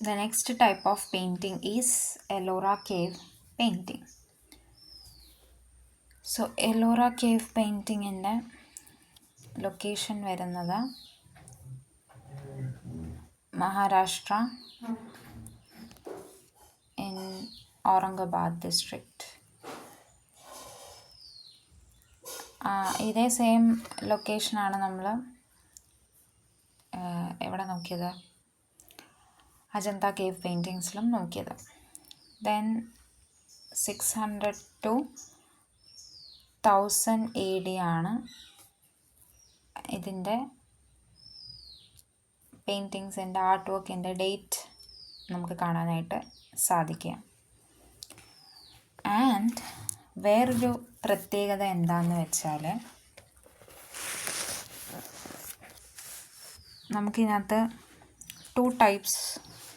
The next type of painting is Ellora Cave painting. So Ellora Cave painting ന്റെ location വരുന്നത് Maharashtra in Aurangabad district. ഇതേ same ലൊക്കേഷനാണ് നമ്മൾ എവിടെ നോക്കിയത്, അജന്ത കേവ് പെയിൻറ്റിങ്സിലും നോക്കിയത്. ദെൻ 600 to 1000 AD ആണ് ഇതിൻ്റെ പെയിൻറ്റിങ്സിൻ്റെ ആർട്ട് വർക്കിൻ്റെ ഡേറ്റ് നമുക്ക് കാണാനായിട്ട് സാധിക്കുക. ആൻഡ് വേറൊരു പ്രത്യേകത എന്താണെന്ന് വെച്ചാൽ, നമുക്കിതിനകത്ത് 2 types,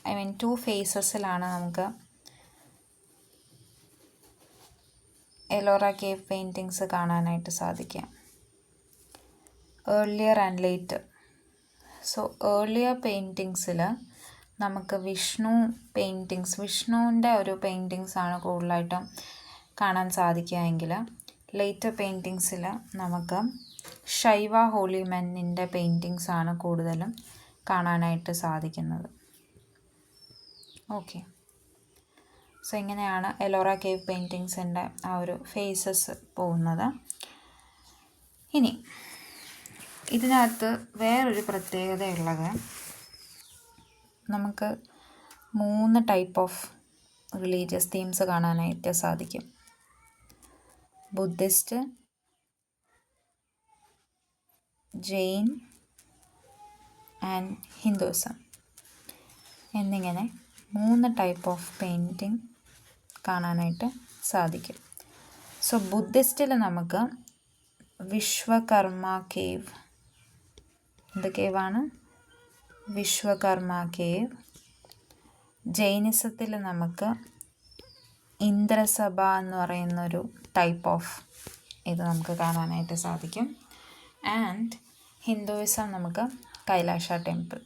I mean 2 phases-ലാണ് നമുക്ക് എലോറ കേവ് പെയിൻറ്റിങ്സ് കാണാനായിട്ട് സാധിക്കാം. Earlier and later. So earlier പെയിൻറ്റിങ്സിൽ നമുക്ക് വിഷ്ണുവിൻ്റെ ഒരു പെയിൻറ്റിങ്സാണ് കൂടുതലായിട്ടും കാണാൻ സാധിക്കുകയെങ്കിൽ, ലേറ്റർ പെയിൻറ്റിങ്സിൽ നമുക്ക് ശൈവ ഹോളി മെന്നിൻ്റെ പെയിൻറ്റിങ്സാണ് കൂടുതലും കാണാനായിട്ട് സാധിക്കുന്നത്. ഓക്കെ, സോ ഇങ്ങനെയാണ് എലോറ കേവ് പെയിൻറ്റിങ്സിൻ്റെ ആ ഒരു ഫേസസ് പോകുന്നത്. ഇനി ഇതിനകത്ത് വേറൊരു പ്രത്യേകതയുള്ളത്, നമുക്ക് 3 ടൈപ്പ് ഓഫ് റിലീജിയസ് തീംസ് കാണാനായിട്ട് സാധിക്കും. ബുദ്ധിസ്റ്റ്, ജെയിൻ ആൻഡ് ഹിന്ദുയിസം എന്നിങ്ങനെ 3 ടൈപ്പ് ഓഫ് പെയിൻറ്റിങ് കാണാനായിട്ട് സാധിക്കും. സോ ബുദ്ധിസ്റ്റിൽ നമുക്ക് വിശ്വകർമ്മ കേവ്, എന്ത് കേവാണ്? വിശ്വകർമ്മ കേവ്. ജൈനിസത്തിൽ നമുക്ക് ഇന്ദ്രസഭ എന്ന് പറയുന്നൊരു ടൈപ്പ് ഓഫ് ഇത് നമുക്ക് കാണാനായിട്ട് സാധിക്കും. ആൻഡ് ഹിന്ദുയിസം നമുക്ക് കൈലാഷ ടെമ്പിൾ.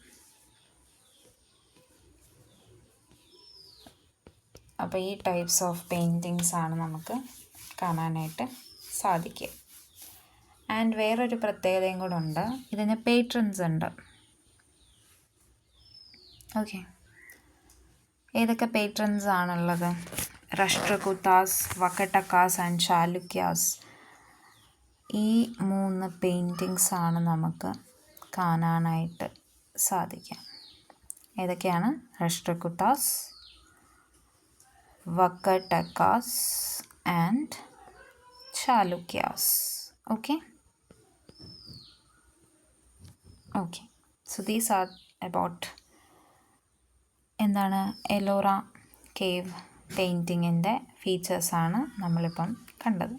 അപ്പോൾ ഈ ടൈപ്സ് ഓഫ് പെയിൻറ്റിങ്സ് ആണ് നമുക്ക് കാണാനായിട്ട് സാധിക്കുക. ആൻഡ് വേറൊരു പ്രത്യേകതയും കൂടെ ഉണ്ട്, ഇതിന് പേട്രൺസ് ഉണ്ട്. ഓക്കെ, ഏതൊക്കെ പേട്രൺസ് ആണുള്ളത്? രാഷ്ട്രകൂതാസ്, വക്കട്ടക്കാസ് ആൻഡ് ചാലുക്യാസ്. ഈ 3 പെയിൻറ്റിങ്സ് ആണ് നമുക്ക് കാണാനായിട്ട് സാധിക്കുക. ഏതൊക്കെയാണ്? Rashtrakutas, Vakatakas and Chalukyas. Okay, so these are about എന്താണ് എലോറ കേവ് പെയിൻറ്റിങ്ങിൻ്റെ ഫീച്ചേഴ്സാണ് നമ്മളിപ്പം കണ്ടത്.